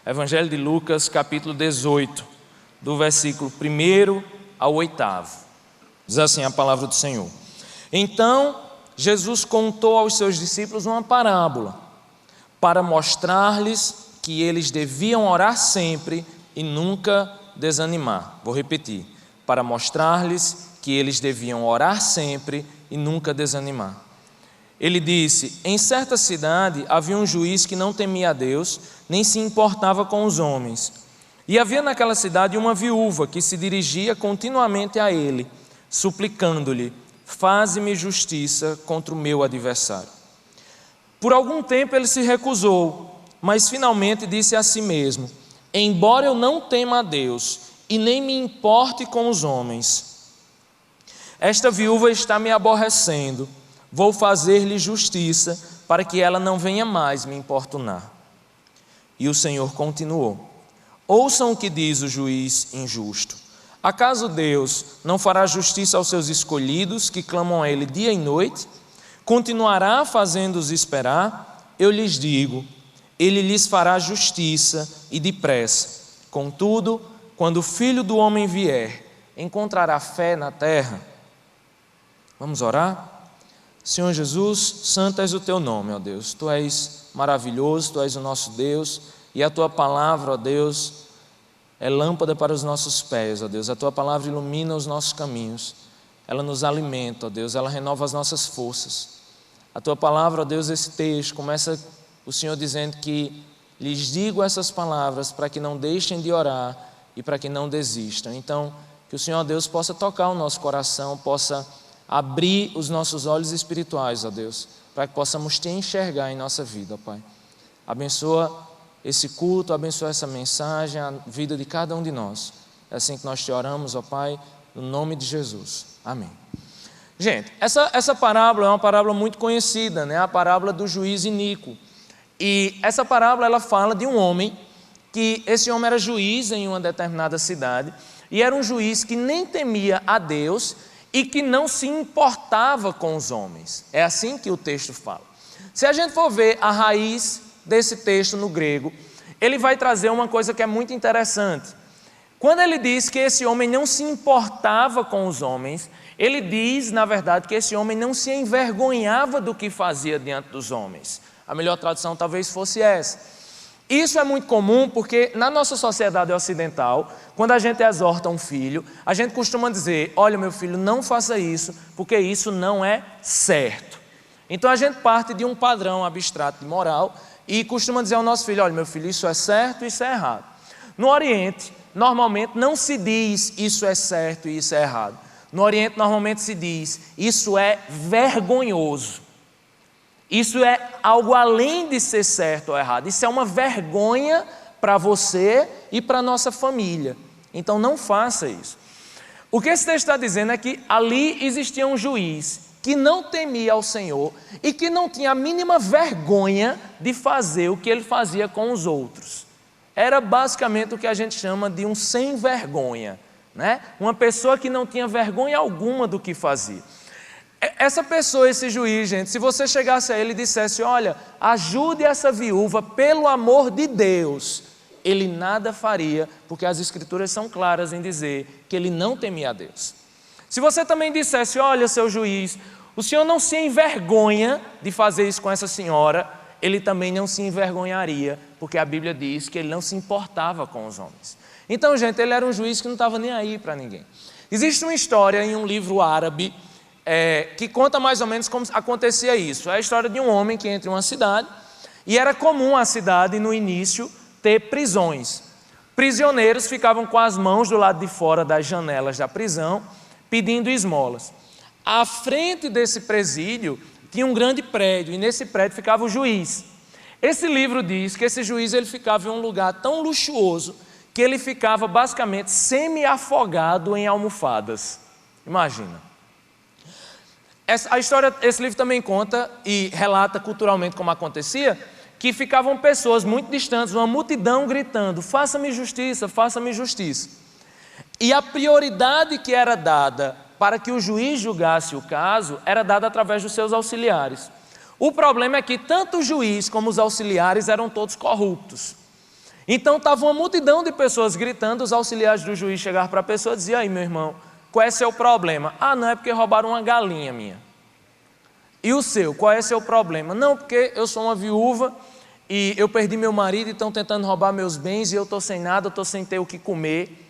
Evangelho de Lucas, capítulo 18, do versículo 1 ao 8. Diz assim a palavra do Senhor. Então, Jesus contou aos seus discípulos uma parábola, para mostrar-lhes que eles deviam orar sempre e nunca desanimar. Vou repetir. Para mostrar-lhes que eles deviam orar sempre e nunca desanimar. Ele disse: em certa cidade havia um juiz que não temia a Deus, nem se importava com os homens. E havia naquela cidade uma viúva que se dirigia continuamente a ele, suplicando-lhe: faze-me justiça contra o meu adversário. Por algum tempo ele se recusou, mas finalmente disse a si mesmo: embora eu não tema a Deus e nem me importe com os homens, esta viúva está me aborrecendo. Vou fazer-lhe justiça para que ela não venha mais me importunar. E o Senhor continuou: ouçam o que diz o juiz injusto. Acaso Deus não fará justiça aos seus escolhidos que clamam a Ele dia e noite? Continuará fazendo-os esperar? Eu lhes digo, Ele lhes fará justiça e depressa. Contudo, quando o Filho do Homem vier, encontrará fé na terra? Vamos orar? Senhor Jesus, santo és o teu nome, ó Deus. Tu és maravilhoso, tu és o nosso Deus, e a tua palavra, ó Deus, é lâmpada para os nossos pés, ó Deus. A tua palavra ilumina os nossos caminhos, ela nos alimenta, ó Deus, ela renova as nossas forças. A tua palavra, ó Deus, esse texto, começa o Senhor dizendo que lhes digo essas palavras para que não deixem de orar e para que não desistam. Então, que o Senhor, ó Deus, possa tocar o nosso coração, possa abrir os nossos olhos espirituais, ó Deus, para que possamos te enxergar em nossa vida, ó Pai. Abençoa esse culto, abençoa essa mensagem, a vida de cada um de nós. É assim que nós te oramos, ó Pai, no nome de Jesus. Amém. Gente, essa parábola é uma parábola muito conhecida, né? A parábola do juiz iníquo. E essa parábola, ela fala de um homem, que esse homem era juiz em uma determinada cidade, e era um juiz que nem temia a Deus e que não se importava com os homens. É assim que o texto fala. Se a gente for ver a raiz desse texto no grego, ele vai trazer uma coisa que é muito interessante. Quando ele diz que esse homem não se importava com os homens, ele diz, na verdade, que esse homem não se envergonhava do que fazia diante dos homens. A melhor tradução talvez fosse essa. Isso é muito comum porque na nossa sociedade ocidental, quando a gente exorta um filho, a gente costuma dizer: olha, meu filho, não faça isso, porque isso não é certo. Então a gente parte de um padrão abstrato de moral e costuma dizer ao nosso filho: olha, meu filho, isso é certo, isso é errado. No Oriente, normalmente não se diz isso é certo e isso é errado. No Oriente, normalmente se diz: isso é vergonhoso. Isso é algo além de ser certo ou errado. Isso é uma vergonha para você e para a nossa família. Então não faça isso. O que esse texto está dizendo é que ali existia um juiz que não temia ao Senhor e que não tinha a mínima vergonha de fazer o que ele fazia com os outros. Era basicamente o que a gente chama de um sem vergonha, né? Uma pessoa que não tinha vergonha alguma do que fazia. Essa pessoa, esse juiz, gente, se você chegasse a ele e dissesse: olha, ajude essa viúva pelo amor de Deus, ele nada faria, porque as escrituras são claras em dizer que ele não temia a Deus. Se você também dissesse: olha, seu juiz, o senhor não se envergonha de fazer isso com essa senhora, ele também não se envergonharia, porque a Bíblia diz que ele não se importava com os homens. Então, gente, ele era um juiz que não estava nem aí para ninguém. Existe uma história em um livro árabe que conta mais ou menos como acontecia isso. É a história de um homem que entra em uma cidade, e era comum a cidade, no início, ter prisões. Prisioneiros ficavam com as mãos do lado de fora das janelas da prisão, pedindo esmolas. À frente desse presídio tinha um grande prédio, e nesse prédio ficava o juiz. Esse livro diz que esse juiz ele ficava em um lugar tão luxuoso que ele ficava basicamente semi-afogado em almofadas. Imagina. Esse livro também conta e relata culturalmente como acontecia, que ficavam pessoas muito distantes, uma multidão gritando: faça-me justiça, faça-me justiça. E a prioridade que era dada para que o juiz julgasse o caso era dada através dos seus auxiliares. O problema é que tanto o juiz como os auxiliares eram todos corruptos. Então estava uma multidão de pessoas gritando, os auxiliares do juiz chegaram para a pessoa e diziam: aí, meu irmão, qual é seu problema? Ah, não, é porque roubaram uma galinha minha. E o seu, qual é seu problema? Não, porque eu sou uma viúva e eu perdi meu marido e estão tentando roubar meus bens e eu estou sem nada, eu estou sem ter o que comer.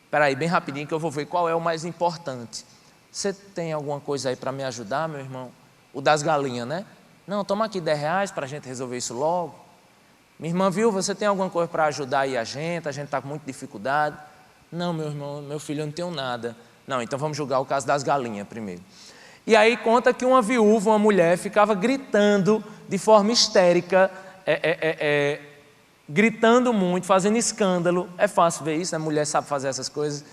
Espera aí, bem rapidinho que eu vou ver qual é o mais importante. Você tem alguma coisa aí para me ajudar, meu irmão? O das galinhas, né? Não, toma aqui R$10 para a gente resolver isso logo. Minha irmã, viu, você tem alguma coisa para ajudar aí a gente está com muita dificuldade. Não, meu irmão, meu filho, eu não tenho nada. Não, então vamos julgar o caso das galinhas primeiro. E aí conta que uma viúva, uma mulher, ficava gritando de forma histérica, gritando muito, fazendo escândalo. É fácil ver isso, a mulher sabe fazer essas coisas.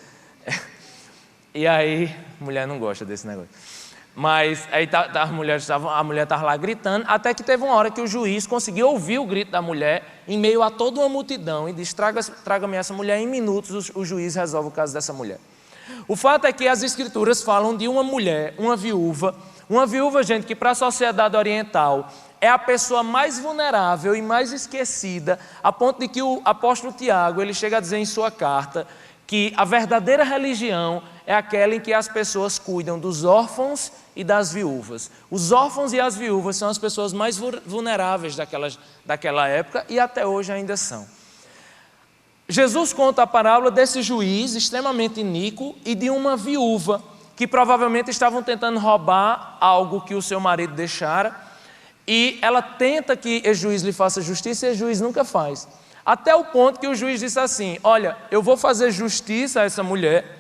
E aí, mulher não gosta desse negócio. Mas aí a mulher estava lá gritando, até que teve uma hora que o juiz conseguiu ouvir o grito da mulher em meio a toda uma multidão e disse: traga-me essa mulher. Em minutos o juiz resolve o caso dessa mulher. O fato é que as escrituras falam de uma mulher, uma viúva, gente, que para a sociedade oriental é a pessoa mais vulnerável e mais esquecida, a ponto de que o apóstolo Tiago, ele chega a dizer em sua carta que a verdadeira religião é aquela em que as pessoas cuidam dos órfãos e das viúvas. Os órfãos e as viúvas são as pessoas mais vulneráveis daquela época e até hoje ainda são. Jesus conta a parábola desse juiz extremamente iníquo e de uma viúva que provavelmente estavam tentando roubar algo que o seu marido deixara, e ela tenta que o juiz lhe faça justiça e o juiz nunca faz. Até o ponto que o juiz disse assim: olha, eu vou fazer justiça a essa mulher,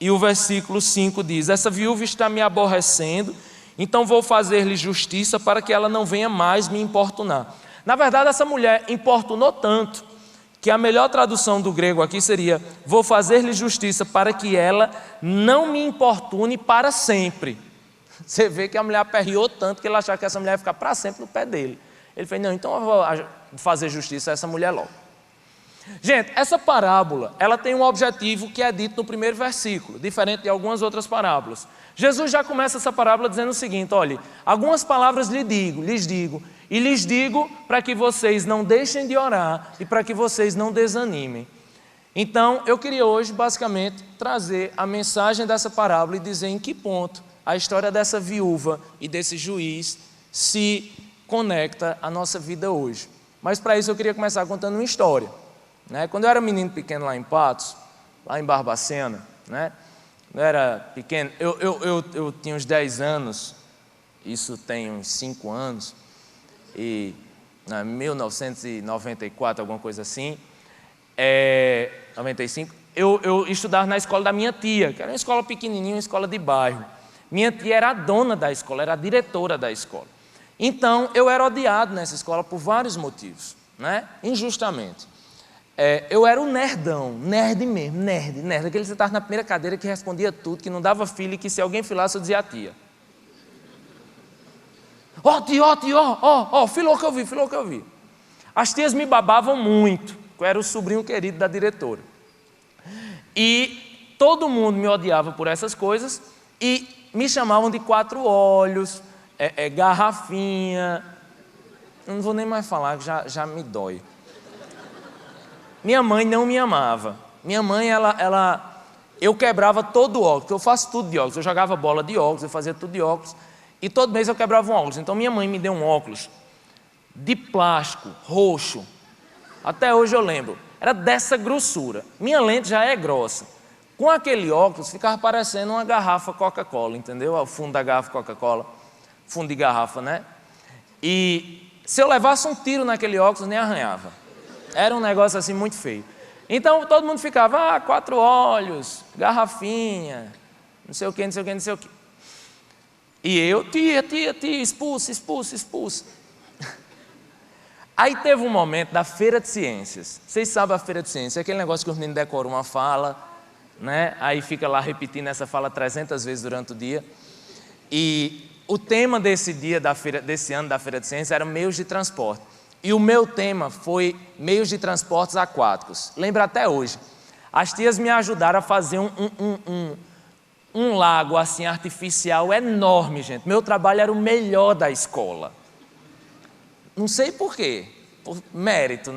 e o versículo 5 diz: essa viúva está me aborrecendo, então vou fazer-lhe justiça para que ela não venha mais me importunar. Na verdade, essa mulher importunou tanto que a melhor tradução do grego aqui seria: vou fazer-lhe justiça para que ela não me importune para sempre. Você vê que a mulher aperreou tanto que ele achava que essa mulher ia ficar para sempre no pé dele. Ele fez: não, então eu vou fazer justiça a essa mulher logo. Gente, essa parábola, ela tem um objetivo que é dito no primeiro versículo, diferente de algumas outras parábolas. Jesus já começa essa parábola dizendo o seguinte: olha, algumas palavras lhes digo para que vocês não deixem de orar e para que vocês não desanimem. Então, eu queria hoje, basicamente, trazer a mensagem dessa parábola e dizer em que ponto a história dessa viúva e desse juiz se conecta à nossa vida hoje. Mas para isso eu queria começar contando uma história. Quando eu era menino pequeno lá em Patos, lá em Barbacena, eu era pequeno, eu tinha uns 10 anos, isso tem uns 5 anos, e em 1994, alguma coisa assim, 95, eu estudava na escola da minha tia, que era uma escola pequenininha, uma escola de bairro. Minha tia era a dona da escola, era a diretora da escola. Então, eu era odiado nessa escola por vários motivos, injustamente. Eu era um nerdão, nerd mesmo, nerd, aquele que você estava na primeira cadeira que respondia tudo, que não dava filho e que se alguém filasse eu dizia a tia. Tio, filou que eu vi. As tias me babavam muito, eu era o sobrinho querido da diretora. E todo mundo me odiava por essas coisas e me chamavam de 4 olhos, garrafinha. Eu não vou nem mais falar, que já me dói. Minha mãe não me amava. Minha mãe, eu quebrava todo o óculos, porque eu faço tudo de óculos. Eu jogava bola de óculos, eu fazia tudo de óculos. E todo mês eu quebrava um óculos. Então minha mãe me deu um óculos de plástico, roxo. Até hoje eu lembro. Era dessa grossura. Minha lente já é grossa. Com aquele óculos ficava parecendo uma garrafa Coca-Cola, entendeu? O fundo da garrafa Coca-Cola. Fundo de garrafa, E se eu levasse um tiro naquele óculos, nem arranhava. Era um negócio assim muito feio. Então todo mundo ficava: 4 olhos, garrafinha, não sei o que. E eu, tia, expulsa. Aí teve um momento da Feira de Ciências. Vocês sabem a Feira de Ciências, é aquele negócio que os meninos decoram uma fala, Aí fica lá repetindo essa fala 300 vezes durante o dia. E o tema desse ano da Feira de Ciências era meios de transporte. E o meu tema foi meios de transportes aquáticos. Lembro até hoje. As tias me ajudaram a fazer um lago assim artificial enorme, gente. Meu trabalho era o melhor da escola. Não sei por quê, por mérito,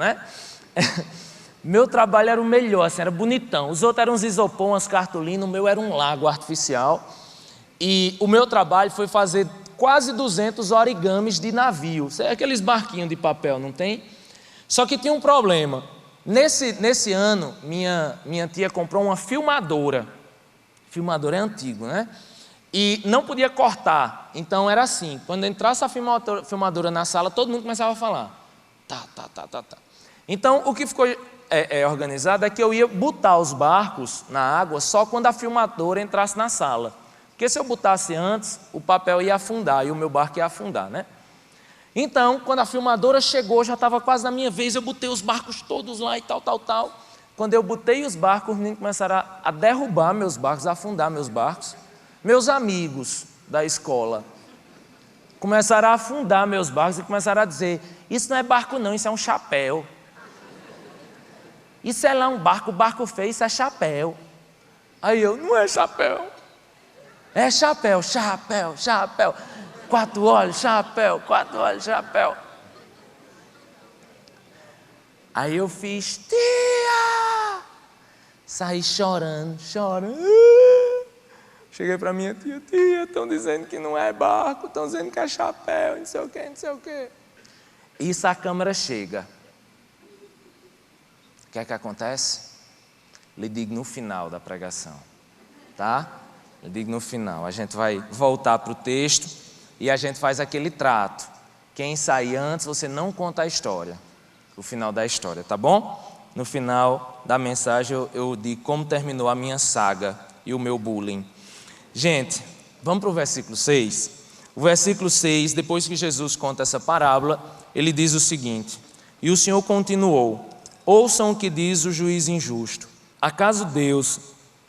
Meu trabalho era o melhor, assim, era bonitão. Os outros eram uns isopor, umas cartolinas, o meu era um lago artificial. E o meu trabalho foi fazer quase 200 origamis de navio. Aqueles barquinhos de papel, não tem? Só que tinha um problema. Nesse ano, minha tia comprou uma filmadora. Filmadora é antigo, né? E não podia cortar. Então era assim, quando entrasse a filmadora na sala, todo mundo começava a falar. Tá. Então o que ficou organizado é que eu ia botar os barcos na água só quando a filmadora entrasse na sala. Porque se eu botasse antes, o papel ia afundar e o meu barco ia afundar, né? Então, quando a filmadora chegou, já estava quase na minha vez, eu botei os barcos todos lá e tal. Quando eu botei os barcos, os meninos começaram a derrubar meus barcos, a afundar meus barcos. Meus amigos da escola começaram a afundar meus barcos e começaram a dizer: isso não é barco não, isso é um chapéu. Isso é lá um barco feio, isso é chapéu. Aí eu, não é chapéu. É chapéu. 4 olhos, chapéu. Aí eu fiz, tia! Saí chorando. Cheguei para minha tia, estão dizendo que não é barco, estão dizendo que é chapéu, não sei o quê. Isso a câmera chega. O que é que acontece? Lhe digo no final da pregação, tá? Lhe digo no final. A gente vai voltar para o texto e a gente faz aquele trato. Quem sair antes, você não conta a história, o final da história, tá bom? No final da mensagem eu digo como terminou a minha saga e o meu bullying. Gente, vamos para o versículo 6. O versículo 6, depois que Jesus conta essa parábola, ele diz o seguinte: e o Senhor continuou: ouçam o que diz o juiz injusto. Acaso Deus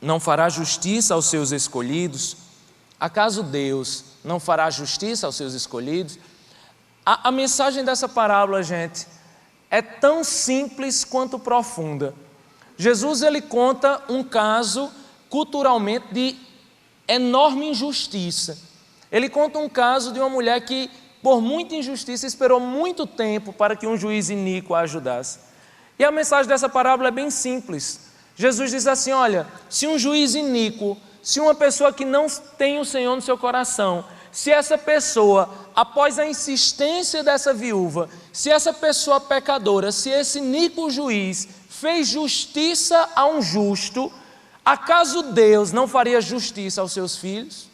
não fará justiça aos seus escolhidos? Acaso Deus não fará justiça aos seus escolhidos? A mensagem dessa parábola, gente, é tão simples quanto profunda. Jesus, ele conta um caso culturalmente de enorme injustiça. Ele conta um caso de uma mulher que, por muita injustiça, esperou muito tempo para que um juiz iníquo a ajudasse. E a mensagem dessa parábola é bem simples. Jesus diz assim: olha, se um juiz iníquo, se uma pessoa que não tem o Senhor no seu coração, se essa pessoa, após a insistência dessa viúva, se essa pessoa pecadora, se esse iníquo juiz fez justiça a um justo, acaso Deus não faria justiça aos seus filhos?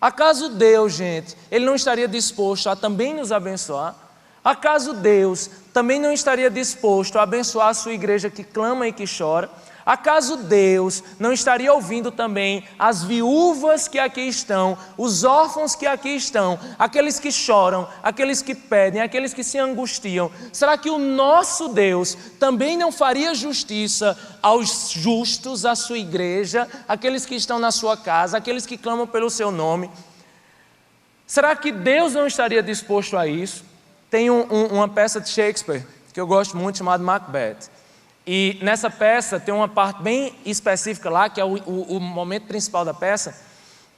Acaso Deus, gente, ele não estaria disposto a também nos abençoar? Acaso Deus também não estaria disposto a abençoar a sua igreja que clama e que chora? Acaso Deus não estaria ouvindo também as viúvas que aqui estão, os órfãos que aqui estão, aqueles que choram, aqueles que pedem, aqueles que se angustiam? Será que o nosso Deus também não faria justiça aos justos, à sua igreja, aqueles que estão na sua casa, aqueles que clamam pelo seu nome? Será que Deus não estaria disposto a isso? Tem uma peça de Shakespeare que eu gosto muito, chamada Macbeth. E nessa peça tem uma parte bem específica lá, que é o momento principal da peça,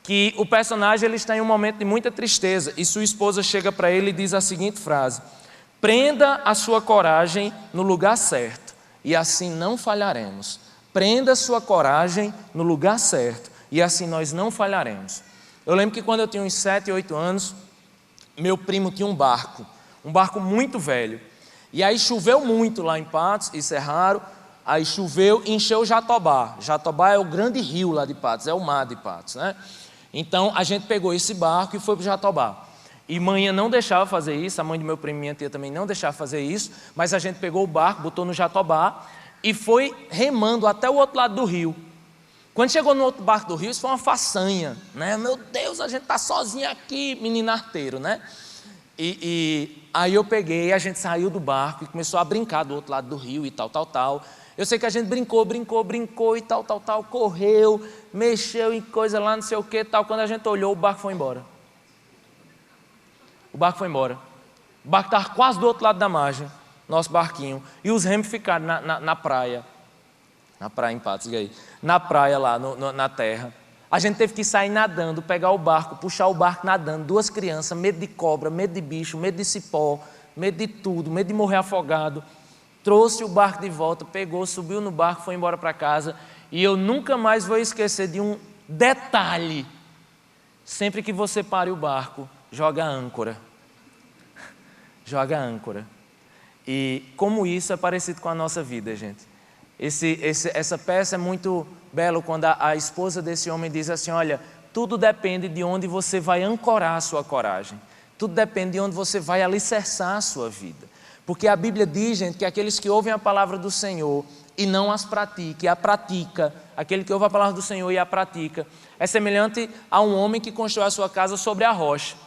que o personagem ele está em um momento de muita tristeza e sua esposa chega para ele e diz a seguinte frase: prenda a sua coragem no lugar certo e assim não falharemos. Prenda a sua coragem no lugar certo e assim nós não falharemos. Eu lembro que quando eu tinha uns 7, 8 anos, meu primo tinha um barco muito velho. E aí choveu muito lá em Patos, isso é raro. Aí choveu e encheu Jatobá. Jatobá é o grande rio lá de Patos, é o mar de Patos, né? Então a gente pegou esse barco e foi para o Jatobá. E manhã não deixava fazer isso, a mãe do meu primo e minha tia também não deixava fazer isso, mas a gente pegou o barco, botou no Jatobá e foi remando até o outro lado do rio. Quando chegou no outro barco do rio, isso foi uma façanha, né? Meu Deus, a gente está sozinho aqui, menino arteiro, né? E aí eu peguei, a gente saiu do barco e começou a brincar do outro lado do rio e tal. Eu sei que a gente brincou e tal, correu, mexeu em coisa lá, não sei o que, tal. Quando a gente olhou, o barco foi embora. O barco estava quase do outro lado da margem, nosso barquinho. E os remos ficaram na praia. Na praia em Patos, aí. Na praia lá, na terra. A gente teve que sair nadando, pegar o barco, puxar o barco nadando. 2 crianças, medo de cobra, medo de bicho, medo de cipó, medo de tudo, medo de morrer afogado. trouxe o barco de volta, pegou, subiu no barco, foi embora para casa. E eu nunca mais vou esquecer de um detalhe. Sempre que você pare o barco, joga a âncora. Joga a âncora. E como isso é parecido com a nossa vida, gente. Essa peça é muito bela quando a esposa desse homem diz assim, olha, tudo depende de onde você vai ancorar a sua coragem. Tudo depende de onde você vai alicerçar a sua vida. Porque a Bíblia diz, gente, que aqueles que ouvem a palavra do Senhor e não as pratica, e a pratica, aquele que ouve a palavra do Senhor e a pratica, é semelhante a um homem que constrói a sua casa sobre a rocha.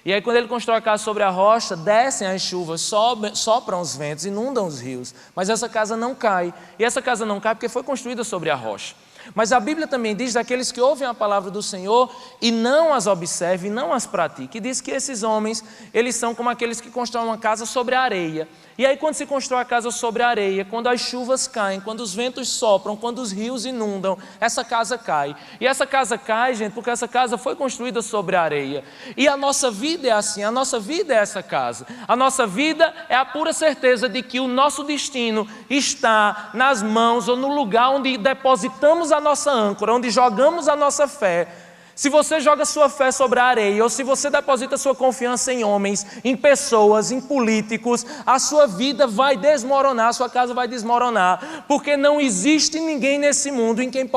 E aí quando ele constrói a casa sobre a rocha, descem as chuvas, sopram os ventos, inundam os rios, mas essa casa não cai. E essa casa não cai porque foi construída sobre a rocha. Mas a Bíblia também diz daqueles que ouvem a palavra do Senhor e não as observem, não as praticam. E diz que esses homens, eles são como aqueles que constroem uma casa sobre a areia. E aí quando se constrói a casa sobre a areia, quando as chuvas caem, quando os ventos sopram, quando os rios inundam, essa casa cai. E essa casa cai, gente, porque essa casa foi construída sobre a areia. E a nossa vida é assim, a nossa vida é essa casa. A nossa vida é a pura certeza de que o nosso destino está nas mãos ou no lugar onde depositamos a nossa âncora, onde jogamos a nossa fé. Se você joga sua fé sobre a areia, ou se você deposita sua confiança em homens, em pessoas, em políticos, a sua vida vai desmoronar, a sua casa vai desmoronar, porque não existe ninguém nesse mundo em quem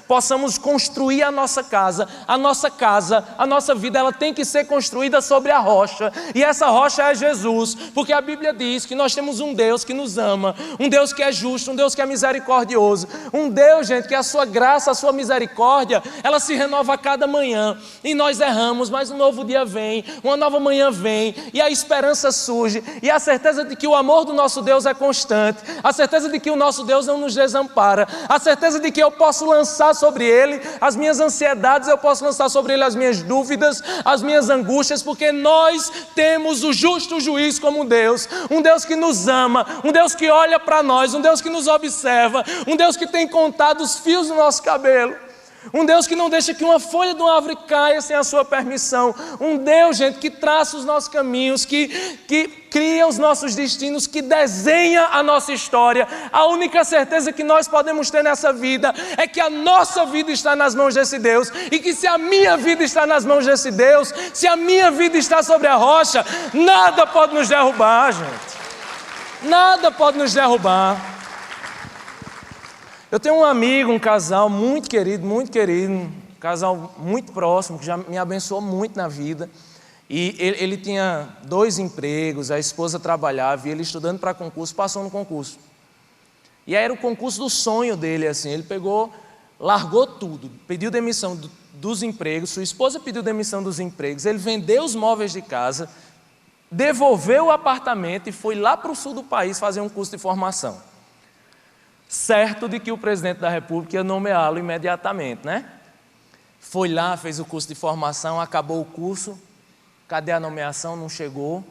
possamos construir a nossa casa, a nossa vida, ela tem que ser construída sobre a rocha, e essa rocha é Jesus, porque a Bíblia diz que nós temos um Deus que nos ama, um Deus que é justo, um Deus que é misericordioso, um Deus, gente, que a sua graça, a sua misericórdia, ela se renova cada manhã, e nós erramos, mas um novo dia vem, uma nova manhã vem, e a esperança surge, e a certeza de que o amor do nosso Deus é constante, a certeza de que o nosso Deus não nos desampara, a certeza de que eu posso lançar sobre Ele as minhas ansiedades, eu posso lançar sobre Ele as minhas dúvidas, as minhas angústias, porque nós temos o justo juiz como Deus, um Deus que nos ama, um Deus que olha para nós, um Deus que nos observa, um Deus que tem contado os fios do nosso cabelo, um Deus que não deixa que uma folha de uma árvore caia sem a sua permissão. Um Deus, gente, que traça os nossos caminhos, que cria os nossos destinos, que desenha a nossa história. A única certeza que nós podemos ter nessa vida é que a nossa vida está nas mãos desse Deus. E que se a minha vida está nas mãos desse Deus, se a minha vida está sobre a rocha, nada pode nos derrubar, gente. Nada pode nos derrubar. Eu tenho um amigo, um casal muito querido, um casal muito próximo, que já me abençoou muito na vida. E ele tinha 2 empregos, a esposa trabalhava, e ele estudando para concurso, passou no concurso. E aí era o concurso do sonho dele, assim, ele pegou, largou tudo, pediu demissão dos empregos, sua esposa pediu demissão dos empregos, ele vendeu os móveis de casa, devolveu o apartamento e foi lá para o sul do país fazer um curso de formação. Certo de que o presidente da República ia nomeá-lo imediatamente, né? Foi lá, fez o curso de formação, acabou o curso, cadê a nomeação? Não chegou,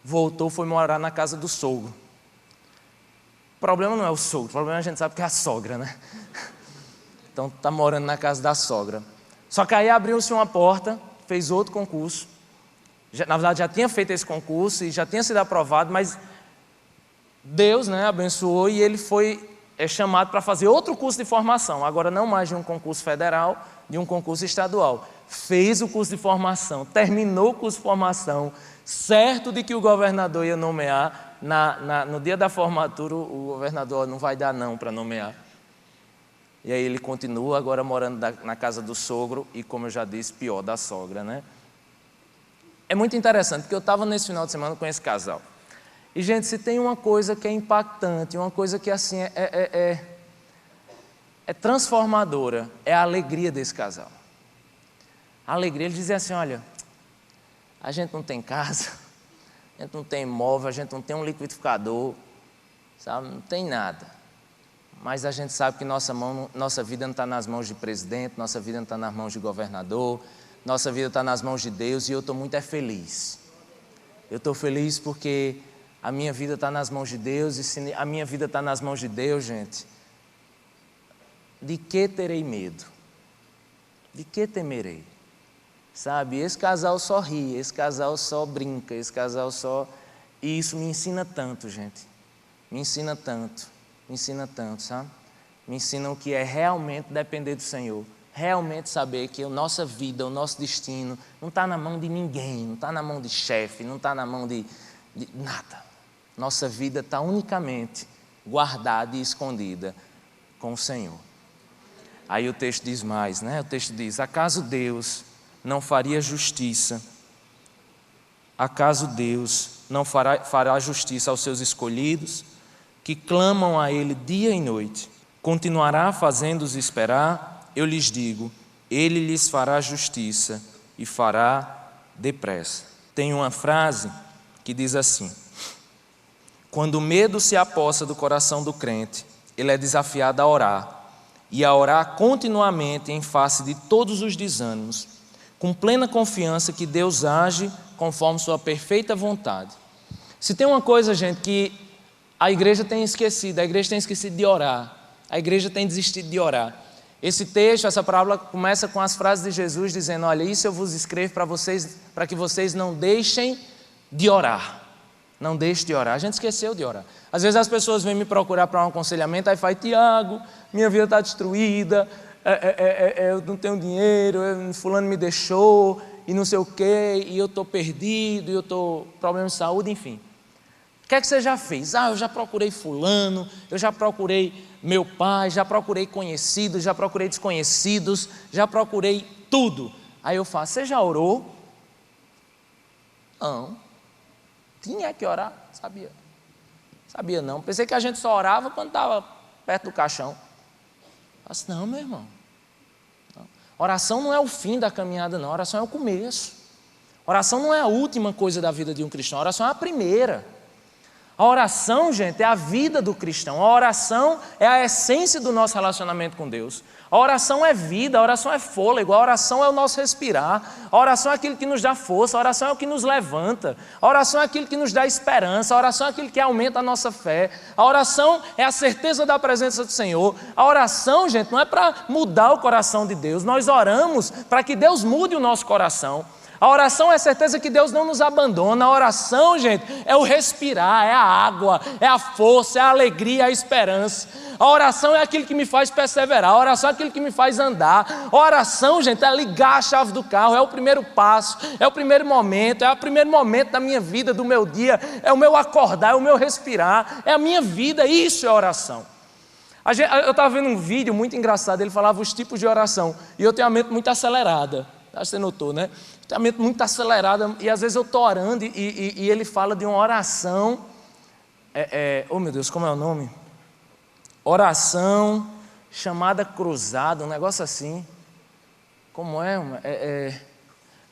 voltou, foi morar na casa do sogro. O problema não é o sogro, o problema a gente sabe que é a sogra, né? Então está morando na casa da sogra. Só que aí abriu-se uma porta, fez outro concurso, na verdade já tinha feito esse concurso e já tinha sido aprovado, mas Deus, né, abençoou e ele foi chamado para fazer outro curso de formação, agora não mais de um concurso federal, de um concurso estadual. Fez o curso de formação, terminou o curso de formação, certo de que o governador ia nomear, no dia da formatura o governador não vai dar não para nomear. E aí ele continua agora morando na casa do sogro e, como eu já disse, pior, da sogra, né? É muito interessante, porque eu estava nesse final de semana com esse casal. E, gente, se tem uma coisa que é impactante, uma coisa que, assim, é transformadora, é a alegria desse casal. A alegria, eles dizem assim, olha, a gente não tem casa, a gente não tem imóvel, a gente não tem um liquidificador, sabe? Não tem nada. Mas a gente sabe que nossa vida não está nas mãos de presidente, nossa vida não está nas mãos de governador, nossa vida está nas mãos de Deus e eu estou muito feliz. Eu estou feliz porque a minha vida está nas mãos de Deus, e se a minha vida está nas mãos de Deus, gente, de que terei medo? De que temerei? Sabe, esse casal só ri, esse casal só brinca, esse casal só... E isso me ensina tanto, gente. me ensina tanto, sabe? Me ensina o que é realmente depender do Senhor. Realmente saber que a nossa vida, o nosso destino, não está na mão de ninguém, não está na mão de chefe, não está na mão de nada. Nossa vida está unicamente guardada e escondida com o Senhor. Aí o texto diz mais, né? O texto diz: acaso Deus não faria justiça? Acaso Deus não fará justiça aos seus escolhidos, que clamam a Ele dia e noite? Continuará fazendo-os esperar? Eu lhes digo, Ele lhes fará justiça e fará depressa. Tem uma frase que diz assim: quando o medo se apossa do coração do crente, ele é desafiado a orar, e a orar continuamente em face de todos os desânimos, com plena confiança que Deus age conforme sua perfeita vontade. Se tem uma coisa, gente, que a igreja tem esquecido de orar, a igreja tem desistido de orar. Esse texto, essa parábola começa com as frases de Jesus dizendo: olha, isso eu vos escrevo para que vocês não deixem de orar. Não deixe de orar. A gente esqueceu de orar. Às vezes as pessoas vêm me procurar para um aconselhamento, aí fala: Tiago, minha vida está destruída, eu não tenho dinheiro, fulano me deixou, e não sei o quê, e eu estou perdido, e eu estou com problema de saúde, enfim. O que é que você já fez? Eu já procurei fulano, eu já procurei meu pai, já procurei conhecidos, já procurei desconhecidos, já procurei tudo. Aí eu falo: você já orou? Não. Tinha que orar? Sabia não. Pensei que a gente só orava quando estava perto do caixão. Mas não, meu irmão. Não. Oração não é o fim da caminhada, não. Oração é o começo. Oração não é a última coisa da vida de um cristão. Oração é a primeira. A oração, gente, é a vida do cristão. A oração é a essência do nosso relacionamento com Deus. A oração é vida, a oração é fôlego, a oração é o nosso respirar, a oração é aquilo que nos dá força, a oração é o que nos levanta, a oração é aquilo que nos dá esperança, a oração é aquilo que aumenta a nossa fé, a oração é a certeza da presença do Senhor. A oração, gente, não é para mudar o coração de Deus, nós oramos para que Deus mude o nosso coração. A oração é a certeza que Deus não nos abandona. A oração, gente, é o respirar, é a água, é a força, é a alegria, é a esperança. A oração é aquilo que me faz perseverar. A oração é aquilo que me faz andar. A oração, gente, é ligar a chave do carro, é o primeiro passo, é o primeiro momento, é o primeiro momento da minha vida, do meu dia, é o meu acordar, é o meu respirar, é a minha vida. Isso é oração. Eu estava vendo um vídeo muito engraçado, ele falava os tipos de oração, e eu tenho a mente muito acelerada. Acho que você notou, né? Tenho a mente muito acelerada, e às vezes eu estou orando e ele fala de uma oração, oh meu Deus, como é o nome? Oração chamada cruzada, um negócio assim. Como é?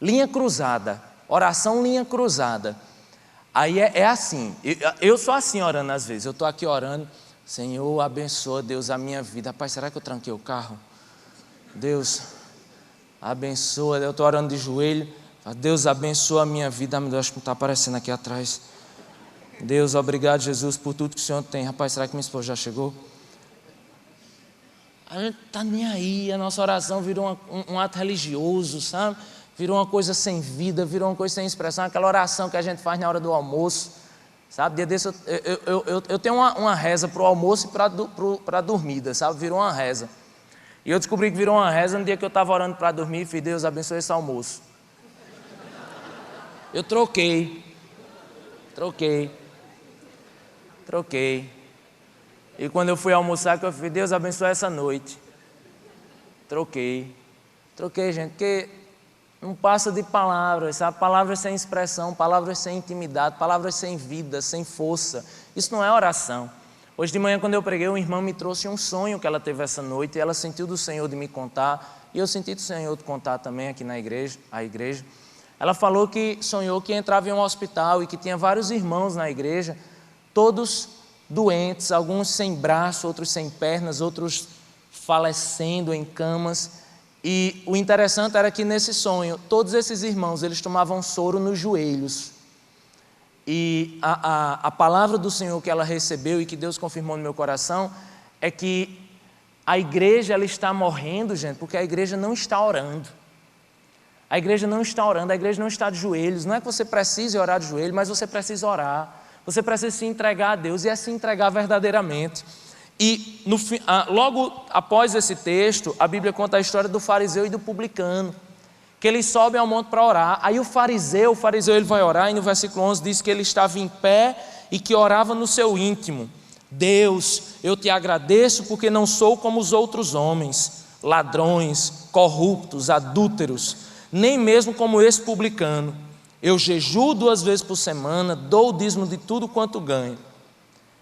Linha cruzada, oração linha cruzada. Aí é assim, eu sou assim orando às vezes, eu estou aqui orando: Senhor, abençoa, Deus, a minha vida. Rapaz, será que eu tranquei o carro? Deus, abençoa, eu estou orando de joelho: Deus, abençoa a minha vida. Meu Deus, acho que não está aparecendo aqui atrás. Deus, obrigado, Jesus, por tudo que o Senhor tem. Rapaz, será que minha esposa já chegou? A gente está nem aí, a nossa oração virou um ato religioso, sabe? Virou uma coisa sem vida, virou uma coisa sem expressão. Aquela oração que a gente faz na hora do almoço, sabe? Dia desse eu tenho uma reza para o almoço e para a dormida, sabe? Virou uma reza. E eu descobri que virou uma reza no dia que eu estava orando para dormir e falei: Deus, abençoe esse almoço. Eu troquei. E quando eu fui almoçar, eu falei: Deus, abençoe essa noite. Troquei, gente, porque não passa de palavras, sabe? Palavras sem expressão, palavras sem intimidade, palavras sem vida, sem força. Isso não é oração. Hoje de manhã, quando eu preguei, uma irmã me trouxe um sonho que ela teve essa noite, e ela sentiu do Senhor de me contar, e eu senti do Senhor de contar também aqui na igreja, a igreja. Ela falou que sonhou que entrava em um hospital e que tinha vários irmãos na igreja, todos doentes, alguns sem braço, outros sem pernas, outros falecendo em camas. E o interessante era que nesse sonho, todos esses irmãos, eles tomavam soro nos joelhos. E a palavra do Senhor que ela recebeu e que Deus confirmou no meu coração é que a igreja, ela está morrendo, gente, porque a igreja não está orando. A igreja não está orando, a igreja não está de joelhos. Não é que você precise orar de joelho, mas você precisa orar. Você precisa se entregar a Deus, e é se entregar verdadeiramente. E logo após esse texto, a Bíblia conta a história do fariseu e do publicano, que eles sobem ao monte para orar. Aí o fariseu ele vai orar, e no versículo 11 diz que ele estava em pé e que orava no seu íntimo: Deus, eu te agradeço porque não sou como os outros homens, ladrões, corruptos, adúlteros, nem mesmo como esse publicano. Eu jejuo 2 vezes por semana, dou o dízimo de tudo quanto ganho.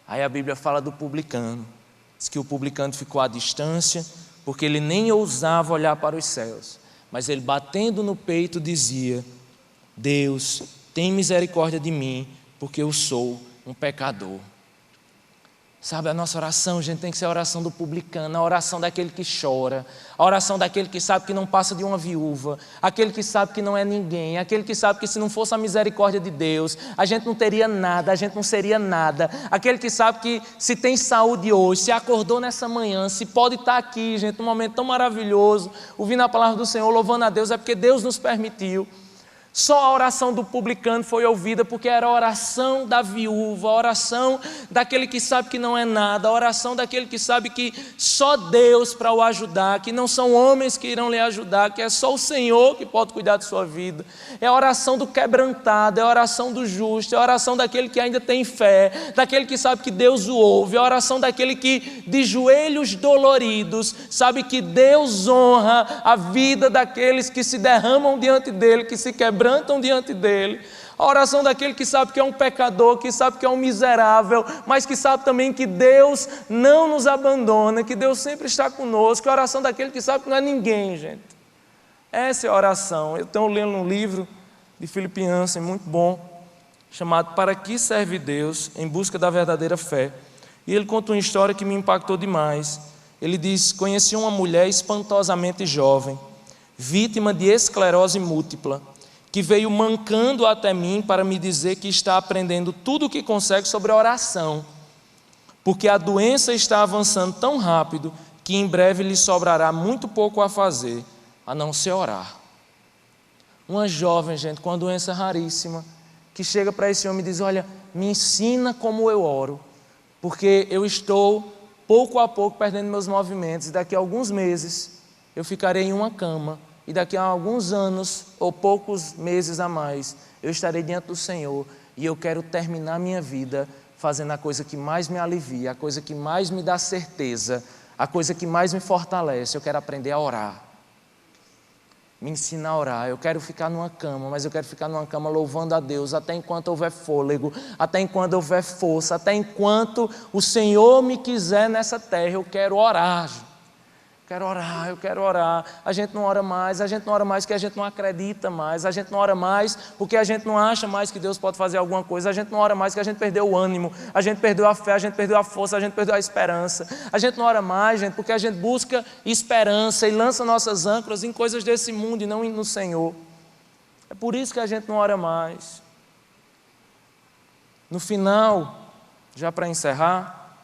Aí a Bíblia fala do publicano. Diz que o publicano ficou à distância, porque ele nem ousava olhar para os céus. Mas ele, batendo no peito, dizia: Deus, tem misericórdia de mim, porque eu sou um pecador. Sabe, a nossa oração, gente, tem que ser a oração do publicano, a oração daquele que chora, a oração daquele que sabe que não passa de uma viúva, aquele que sabe que não é ninguém, aquele que sabe que se não fosse a misericórdia de Deus, a gente não teria nada, a gente não seria nada, aquele que sabe que se tem saúde hoje, se acordou nessa manhã, se pode estar aqui, gente, num momento tão maravilhoso, ouvindo a palavra do Senhor, louvando a Deus, é porque Deus nos permitiu. Só a oração do publicano foi ouvida porque era a oração da viúva, a oração daquele que sabe que não é nada, a oração daquele que sabe que só Deus para o ajudar, que não são homens que irão lhe ajudar, que é só o Senhor que pode cuidar de sua vida. É a oração do quebrantado, é a oração do justo, é a oração daquele que ainda tem fé, daquele que sabe que Deus o ouve, é a oração daquele que de joelhos doloridos sabe que Deus honra a vida daqueles que se derramam diante dele, que se quebrantam diante dele. A oração daquele que sabe que é um pecador, que sabe que é um miserável, mas que sabe também que Deus não nos abandona, que Deus sempre está conosco. A oração daquele que sabe que não é ninguém, gente. Essa é a oração. Eu estou lendo um livro de Philip Yancey, muito bom, chamado Para que serve Deus? Em busca da verdadeira fé. E ele conta uma história que me impactou demais. Ele diz: conheci uma mulher espantosamente jovem, vítima de esclerose múltipla, que veio mancando até mim para me dizer que está aprendendo tudo o que consegue sobre oração, porque a doença está avançando tão rápido que em breve lhe sobrará muito pouco a fazer, a não ser orar. Uma jovem, gente, com uma doença raríssima, que chega para esse homem e diz: olha, me ensina como eu oro, porque eu estou pouco a pouco perdendo meus movimentos, e daqui a alguns meses eu ficarei em uma cama, e daqui a alguns anos, ou poucos meses a mais, eu estarei diante do Senhor, e eu quero terminar minha vida fazendo a coisa que mais me alivia, a coisa que mais me dá certeza, a coisa que mais me fortalece. Eu quero aprender a orar. Me ensina a orar. Eu quero ficar numa cama, mas eu quero ficar numa cama louvando a Deus até enquanto houver fôlego, até enquanto houver força, até enquanto o Senhor me quiser nessa terra. Eu quero orar. Eu quero orar. A gente não ora mais porque a gente não acredita mais, a gente não ora mais porque a gente não acha mais que Deus pode fazer alguma coisa, a gente não ora mais porque a gente perdeu o ânimo, a gente perdeu a fé, a gente perdeu a força, a gente perdeu a esperança. A gente não ora mais, gente, porque a gente busca esperança e lança nossas âncoras em coisas desse mundo e não no Senhor. É por isso que a gente não ora mais. No final, já para encerrar,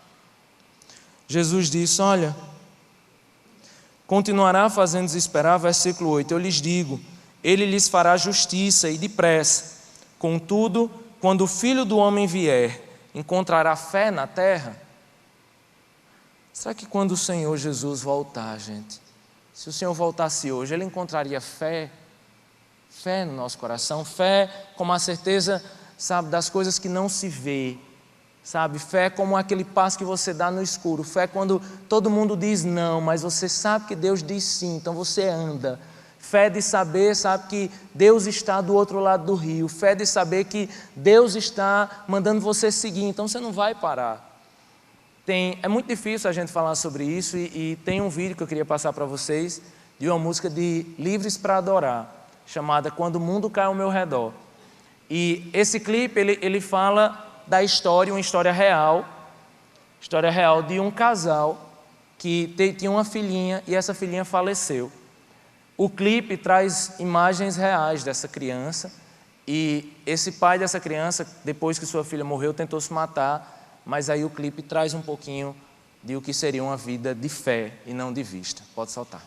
Jesus disse: olha, continuará fazendo-os esperar, versículo 8, eu lhes digo, ele lhes fará justiça e depressa. Contudo, quando o Filho do Homem vier, encontrará fé na terra? Será que quando o Senhor Jesus voltar, gente, se o Senhor voltasse hoje, Ele encontraria fé? Fé no nosso coração, fé como a certeza, sabe, das coisas que não se vê. Sabe, fé como aquele passo que você dá no escuro. Fé quando todo mundo diz não, mas você sabe que Deus diz sim, então você anda. Fé de saber, sabe, que Deus está do outro lado do rio. Fé de saber que Deus está mandando você seguir, então você não vai parar. É muito difícil a gente falar sobre isso, e tem um vídeo que eu queria passar para vocês, de uma música de Livres para Adorar, chamada Quando o Mundo Cai ao Meu Redor. E esse clipe, ele fala da história, uma história real de um casal que tinha uma filhinha e essa filhinha faleceu. O clipe traz imagens reais dessa criança, e esse pai dessa criança, depois que sua filha morreu, tentou se matar, mas aí o clipe traz um pouquinho de o que seria uma vida de fé e não de vista. Pode soltar.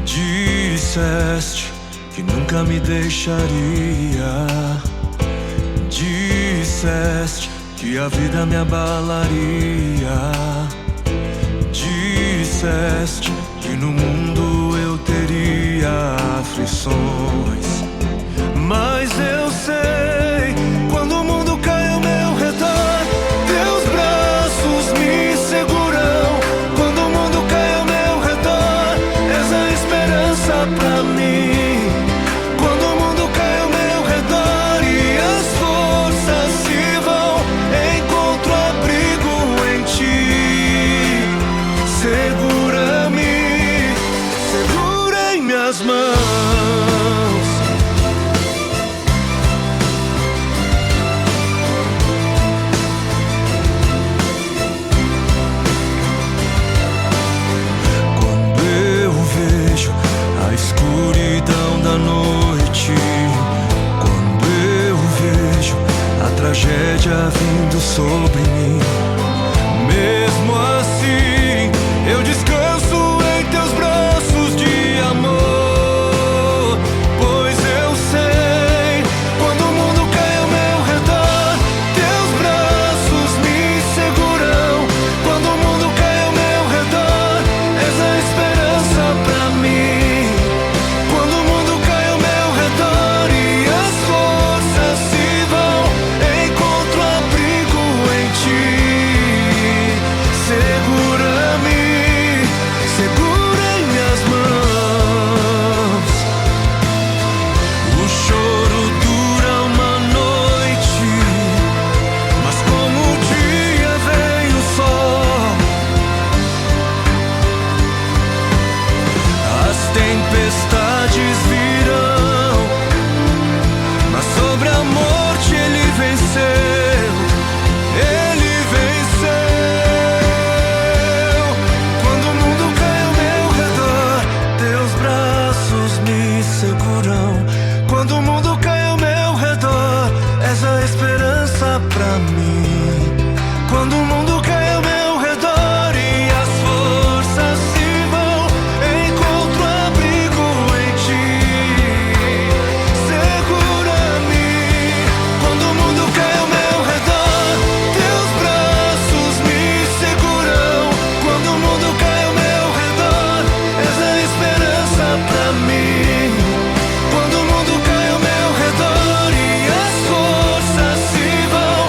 Disseste que nunca me deixaria. Disseste que a vida me abalaria. Disseste que no mundo eu teria aflições. Mas eu sei, quando o mundo cai ao meu redor, teus braços me seguram. Quando o mundo cai ao meu redor, és a esperança pra mim. Quando o mundo cai ao meu redor e as forças se vão, encontro abrigo em ti. Segura-me, segura em minhas mãos. Escuridão da noite, quando eu vejo a tragédia vindo sobre mim, mesmo assim eu descanso em teus braços de amor, pois eu sei, quando o mundo cai ao meu redor, teus braços me seguram. Quando o mundo cai ao meu redor, és a esperança pra mim. Tempestades virão, mas sobre a morte ele venceu. Ele venceu. Quando o mundo cai ao meu redor, teus braços me seguram. Quando o mundo cai ao meu redor, és a esperança pra mim. Quando o mundo cai ao meu redor e as forças se vão, encontro abrigo em ti. Segura-me. Quando o mundo cai ao meu redor, teus braços me seguram. Quando o mundo cai ao meu redor, és a esperança pra mim. Quando o mundo cai ao meu redor e as forças se vão,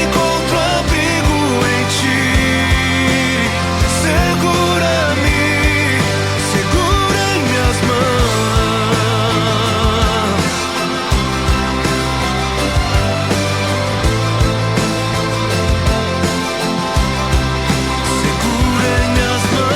encontro abrigo em ti. Segura-me, segura em minhas mãos. Segura em minhas mãos.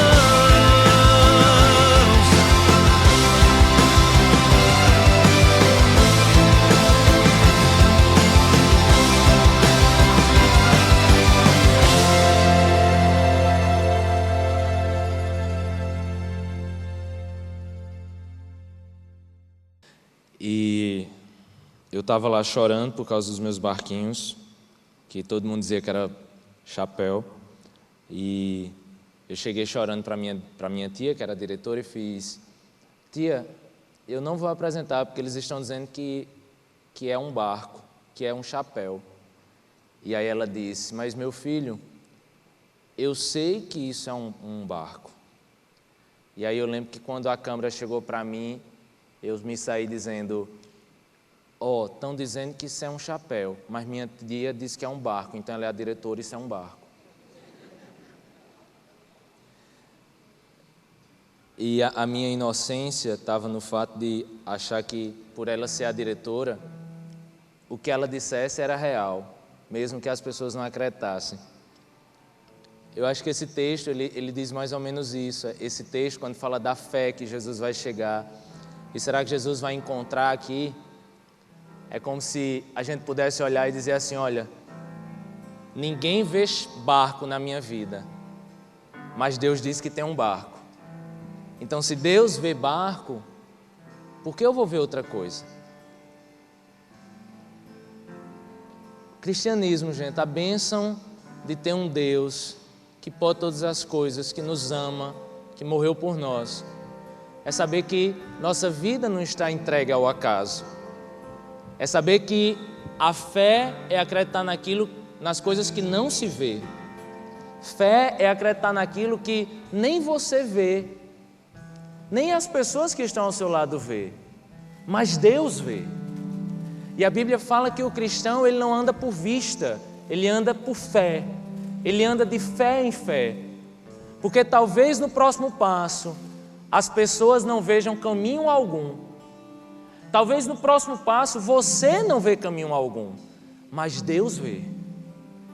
E eu estava lá chorando por causa dos meus barquinhos, que todo mundo dizia que era chapéu. E eu cheguei chorando para minha tia, que era diretora, e fiz: tia, eu não vou apresentar porque eles estão dizendo que é um barco, que é um chapéu. E aí ela disse: mas meu filho, eu sei que isso é um barco. E aí eu lembro que quando a câmera chegou para mim, eu me saí dizendo: ó, estão dizendo que isso é um chapéu, mas minha tia disse que é um barco, então ela é a diretora e isso é um barco. E a minha inocência estava no fato de achar que, por ela ser a diretora, o que ela dissesse era real, mesmo que as pessoas não acreditassem. Eu acho que esse texto, ele diz mais ou menos isso. Esse texto, quando fala da fé que Jesus vai chegar, e será que Jesus vai encontrar aqui? É como se a gente pudesse olhar e dizer assim: olha, ninguém vê barco na minha vida, mas Deus diz que tem um barco. Então, se Deus vê barco, por que eu vou ver outra coisa? Cristianismo, gente, a bênção de ter um Deus que pode todas as coisas, que nos ama, que morreu por nós, é saber que nossa vida não está entregue ao acaso. É saber que a fé é acreditar nas coisas que não se vê. Fé é acreditar naquilo que nem você vê, nem as pessoas que estão ao seu lado vê, mas Deus vê. E a Bíblia fala que o cristão, ele não anda por vista, ele anda por fé. Ele anda de fé em fé. Porque talvez no próximo passo as pessoas não vejam caminho algum. Talvez no próximo passo você não vê caminho algum, mas Deus vê.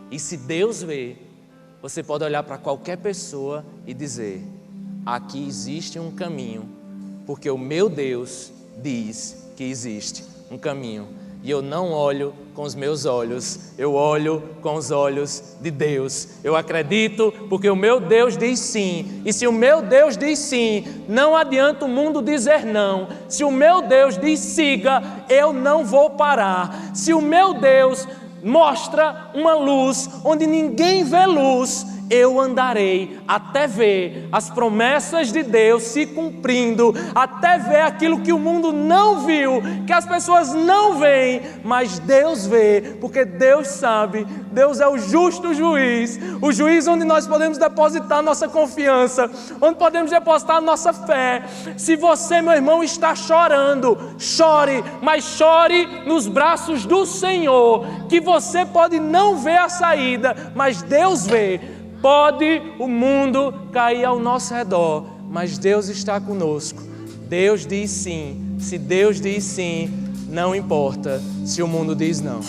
E se Deus vê, você pode olhar para qualquer pessoa e dizer: aqui existe um caminho, porque o meu Deus diz que existe um caminho. E eu não olho com os meus olhos, eu olho com os olhos de Deus. Eu acredito porque o meu Deus diz sim. E se o meu Deus diz sim, não adianta o mundo dizer não. Se o meu Deus diz siga, eu não vou parar. Se o meu Deus mostra uma luz onde ninguém vê luz, eu andarei até ver as promessas de Deus se cumprindo, até ver aquilo que o mundo não viu, que as pessoas não veem, mas Deus vê, porque Deus sabe. Deus é o justo juiz, o juiz onde nós podemos depositar nossa confiança, onde podemos depositar nossa fé. Se você, meu irmão, está chorando, chore, mas chore nos braços do Senhor, que você pode não ver a saída, mas Deus vê. Pode o mundo cair ao nosso redor, mas Deus está conosco. Deus diz sim. Se Deus diz sim, não importa se o mundo diz não.